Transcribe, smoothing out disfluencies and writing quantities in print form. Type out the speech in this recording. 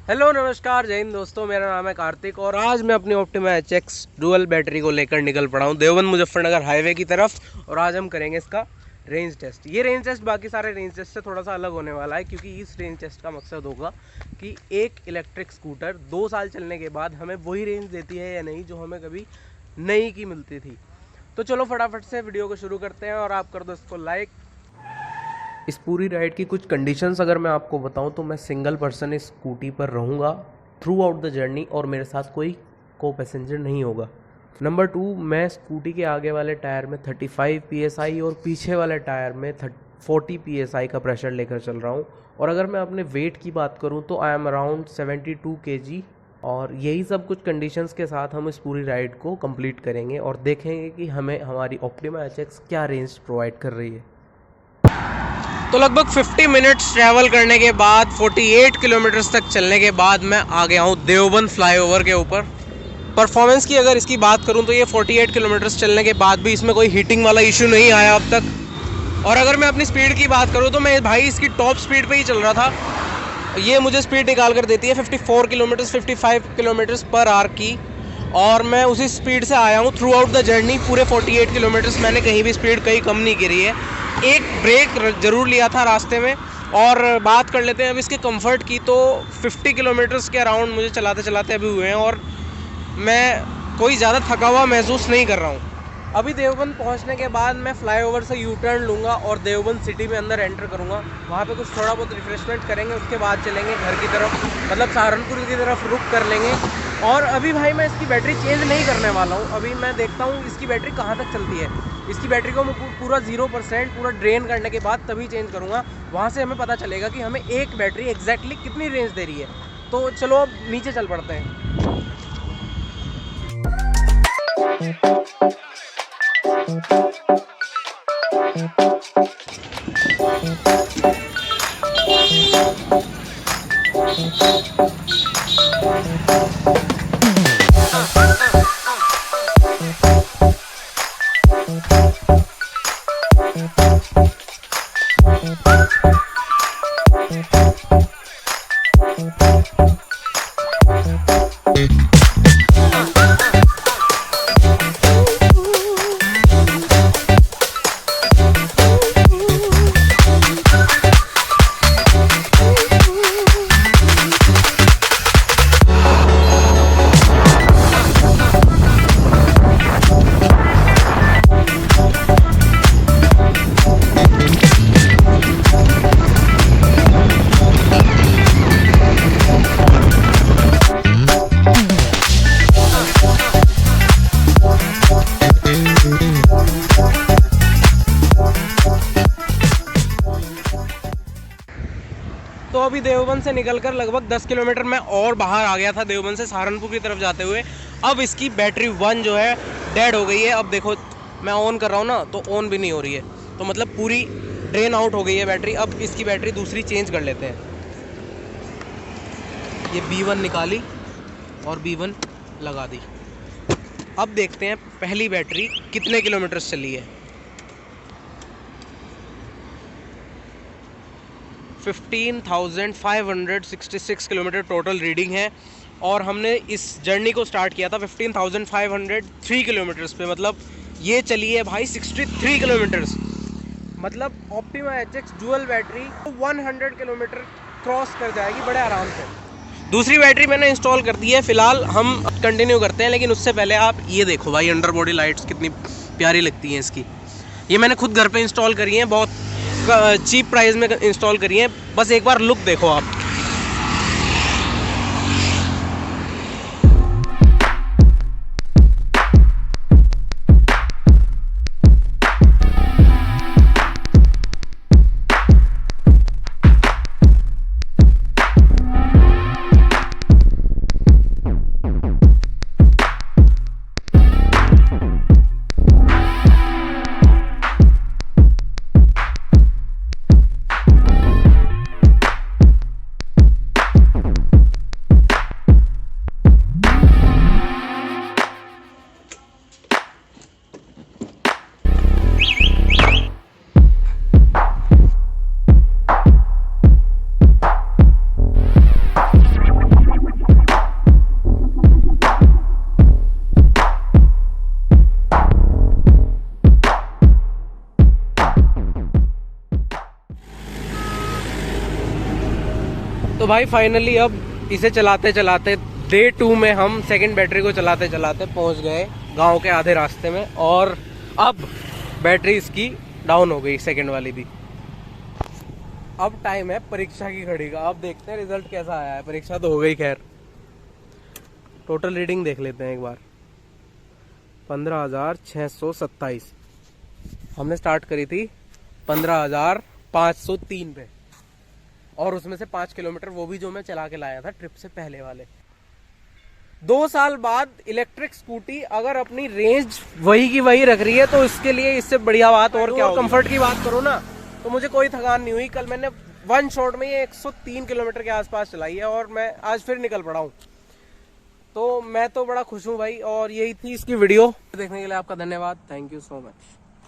Hello नमस्कार जय हिंद दोस्तों, मेरा नाम है कार्तिक और आज मैं अपनी ऑप्टिमा HX डुअल बैटरी को लेकर निकल पड़ा हूँ देवबंद मुजफ्फरनगर हाईवे की तरफ। और आज हम करेंगे इसका रेंज टेस्ट। ये रेंज टेस्ट बाकी सारे रेंज टेस्ट से थोड़ा सा अलग होने वाला है, क्योंकि इस रेंज टेस्ट का मकसद होगा कि एक इलेक्ट्रिक स्कूटर 2 साल चलने के बाद हमें वही रेंज देती है या नहीं जो हमें कभी नई की मिलती थी। तो चलो फटाफट से वीडियो को शुरू करते हैं और आप कर दो इसको लाइक। इस पूरी राइड की कुछ कंडीशंस अगर मैं आपको बताऊं तो मैं सिंगल पर्सन इस स्कूटी पर रहूंगा थ्रू आउट द जर्नी और मेरे साथ कोई को पैसेंजर नहीं होगा। नंबर 2, मैं स्कूटी के आगे वाले टायर में 35 PSI और पीछे वाले टायर में 40 PSI का प्रेशर लेकर चल रहा हूं। और अगर मैं अपने वेट की बात करूं तो आई एम अराउंड 72 kg। और यही सब कुछ कंडीशंस के साथ हम इस पूरी राइड को कंप्लीट करेंगे और देखेंगे कि हमें हमारी ऑप्टिमा HX क्या रेंज प्रोवाइड कर रही है। तो लगभग 50 मिनट्स ट्रैवल करने के बाद 48 किलोमीटर्स तक चलने के बाद मैं आ गया हूँ देवबंद फ्लाईओवर के ऊपर। परफॉर्मेंस की अगर इसकी बात करूँ तो ये 48 किलोमीटर्स चलने के बाद भी इसमें कोई हीटिंग वाला इशू नहीं आया अब तक। और अगर मैं अपनी स्पीड की बात करूँ तो मैं भाई इसकी टॉप स्पीड पे ही चल रहा था। ये मुझे स्पीड निकाल कर देती है 54 किलोमीटर्स 55 किलोमीटर्स पर आवर की, और मैं उसी स्पीड से आया हूँ थ्रू आउट द जर्नी। पूरे 48 किलोमीटर्स मैंने कहीं भी स्पीड कहीं कम नहीं करी है। एक ब्रेक ज़रूर लिया था रास्ते में। और बात कर लेते हैं अब इसके कंफर्ट की, तो 50 किलोमीटर्स के अराउंड मुझे चलाते चलाते अभी हुए हैं और मैं कोई ज़्यादा थका हुआ महसूस नहीं कर रहा हूँ। अभी देवबंद पहुँचने के बाद मैं फ्लाईओवर से यू टर्न लूँगा और देवबंद सिटी में अंदर एंटर करूँगा। वहाँ पे कुछ थोड़ा बहुत रिफ्रेशमेंट करेंगे, उसके बाद चलेंगे घर की तरफ, मतलब सहारनपुर की तरफ रुक कर लेंगे। और अभी भाई मैं इसकी बैटरी चेंज नहीं करने वाला हूँ। अभी मैं देखता हूँ इसकी बैटरी कहाँ तक चलती है। इसकी बैटरी को मैं पूरा 0% पूरा ड्रेन करने के बाद तभी चेंज करूँगा। वहाँ से हमें पता चलेगा कि हमें एक बैटरी एग्जैक्टली कितनी रेंज दे रही है। तो चलो अब नीचे चल पड़ते हैं। तो अभी देवबंद से निकलकर लगभग 10 किलोमीटर मैं और बाहर आ गया था देवबंद से सहारनपुर की तरफ जाते हुए। अब इसकी बैटरी 1 जो है डेड हो गई है। अब देखो मैं ऑन कर रहा हूँ ना तो ऑन भी नहीं हो रही है, तो मतलब पूरी ड्रेन आउट हो गई है बैटरी। अब इसकी बैटरी दूसरी चेंज कर लेते हैं। ये B1 निकाली और B1 लगा दी। अब देखते हैं पहली बैटरी कितने किलोमीटर चली है। 15,566 किलोमीटर टोटल रीडिंग है। और हमने इस जर्नी को स्टार्ट किया था 15,503 किलोमीटर्स पे, मतलब ये चली है भाई 63 किलोमीटर्स। मतलब optima HX dual battery 100 kilometre cross कर जाएगी बड़े आराम से। दूसरी बैटरी मैंने इंस्टॉल कर दी है, फिलहाल हम कंटिन्यू करते हैं। लेकिन उससे पहले आप ये देखो भाई, अंडर बॉडी लाइट्स कितनी प्यारी लगती हैं इसकी। ये मैंने खुद घर पे इंस्टॉल करी हैं, बहुत चीप प्राइस में इंस्टॉल करी है। बस एक बार लुक देखो आप। भाई फाइनली अब इसे चलाते चलाते डे 2 में हम सेकंड बैटरी को चलाते चलाते पहुंच गए गांव के आधे रास्ते में, और अब बैटरी इसकी डाउन हो गई सेकंड वाली भी। अब टाइम है परीक्षा की घड़ी का। अब देखते हैं रिजल्ट कैसा आया है। परीक्षा तो हो गई खैर। टोटल रीडिंग देख लेते हैं एक बार। 15,627। हमने स्टार्ट करी थी 15,503 पे, और उसमें से 5 किलोमीटर वो भी जो मैं चला के लाया था ट्रिप से पहले वाले। 2 साल बाद इलेक्ट्रिक स्कूटी अगर अपनी रेंज वही की वही रख रही है तो इसके लिए इससे बढ़िया बात और क्या। कंफर्ट की बात करो ना तो मुझे कोई थकान नहीं हुई। कल मैंने वन शॉट में ये 103 किलोमीटर के आसपास चलाई है और मैं आज फिर निकल पड़ा हूँ। तो मैं तो बड़ा खुश हूँ भाई। और यही थी इसकी वीडियो। देखने के लिए आपका धन्यवाद। Thank you so much.